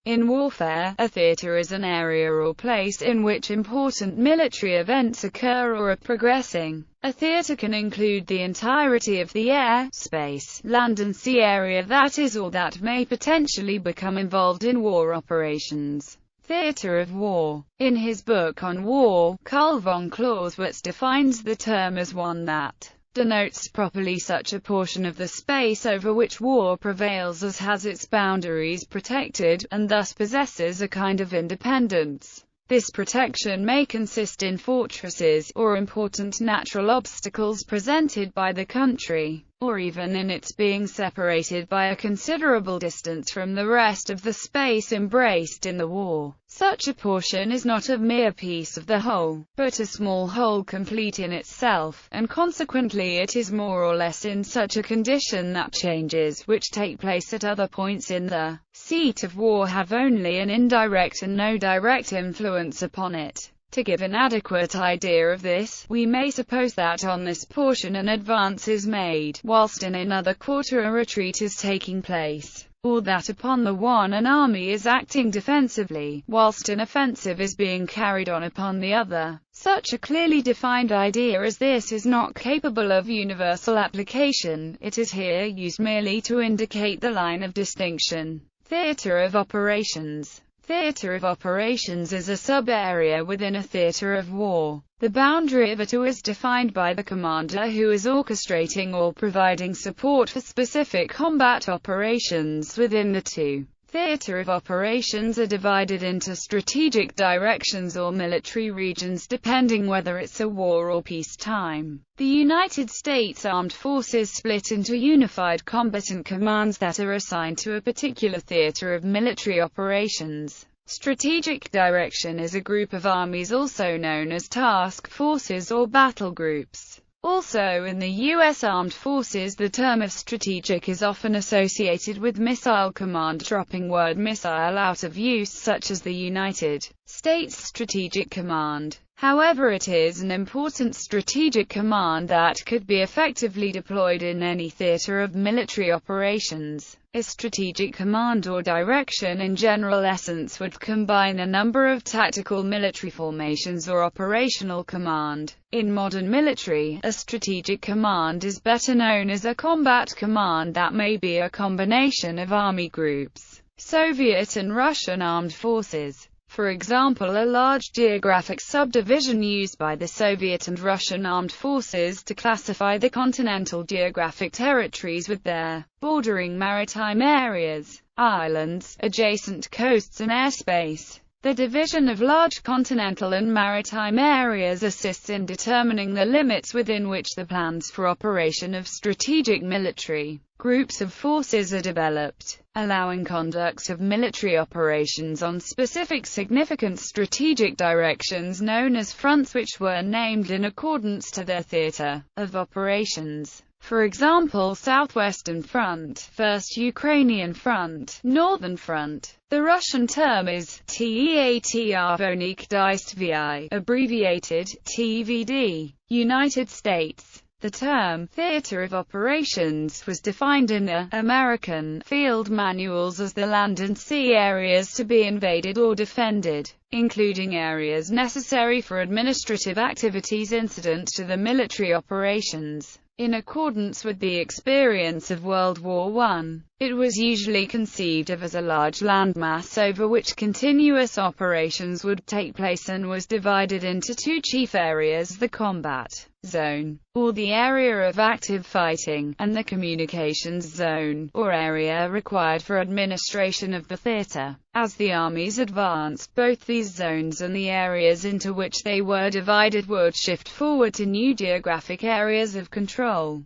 In warfare, a theater is an area or place in which important military events occur or are progressing. A theater can include the entirety of the air, space, land and sea area that is or that may potentially become involved in war operations. Theater of war. In his book on war, Karl von Clausewitz defines the term as one that denotes properly such a portion of the space over which war prevails as has its boundaries protected, and thus possesses a kind of independence. This protection may consist in fortresses, or important natural obstacles presented by the country, or even in its being separated by a considerable distance from the rest of the space embraced in the war. Such a portion is not a mere piece of the whole, but a small whole complete in itself, and consequently it is more or less in such a condition that changes which take place at other points in the seat of war have only an indirect and no direct influence upon it. To give an adequate idea of this, we may suppose that on this portion an advance is made, whilst in another quarter a retreat is taking place, or that upon the one an army is acting defensively, whilst an offensive is being carried on upon the other. Such a clearly defined idea as this is not capable of universal application. It is here used merely to indicate the line of distinction. Theater of operations. Theater of operations is a sub-area within a theater of war. The boundary of it is defined by the commander who is orchestrating or providing support for specific combat operations within the two. Theater of operations are divided into strategic directions or military regions depending whether it's a war or peacetime. The United States Armed Forces split into unified combatant commands that are assigned to a particular theater of military operations. Strategic direction is a group of armies also known as task forces or battle groups. Also in the U.S. Armed Forces the term of strategic is often associated with missile command, dropping word missile out of use, such as the United States Strategic Command. However, it is an important strategic command that could be effectively deployed in any theater of military operations. A strategic command or direction in general essence would combine a number of tactical military formations or operational command. In modern military, a strategic command is better known as a combat command that may be a combination of army groups, Soviet and Russian armed forces. For example, a large geographic subdivision used by the Soviet and Russian armed forces to classify the continental geographic territories with their bordering maritime areas, islands, adjacent coasts and airspace. The division of large continental and maritime areas assists in determining the limits within which the plans for operation of strategic military groups of forces are developed, allowing conduct of military operations on specific significant strategic directions known as fronts, which were named in accordance to their theater of operations. For example, Southwestern Front, First Ukrainian Front, Northern Front. The Russian term is Teatr Vonikdaystva, abbreviated TVD. United States. The term theater of operations was defined in the American field manuals as the land and sea areas to be invaded or defended, including areas necessary for administrative activities incident to the military operations. In accordance with the experience of World War I, it was usually conceived of as a large landmass over which continuous operations would take place and was divided into two chief areas: the combat zone, or the area of active fighting, and the communications zone, or area required for administration of the theater. As the armies advanced, both these zones and the areas into which they were divided would shift forward to new geographic areas of control.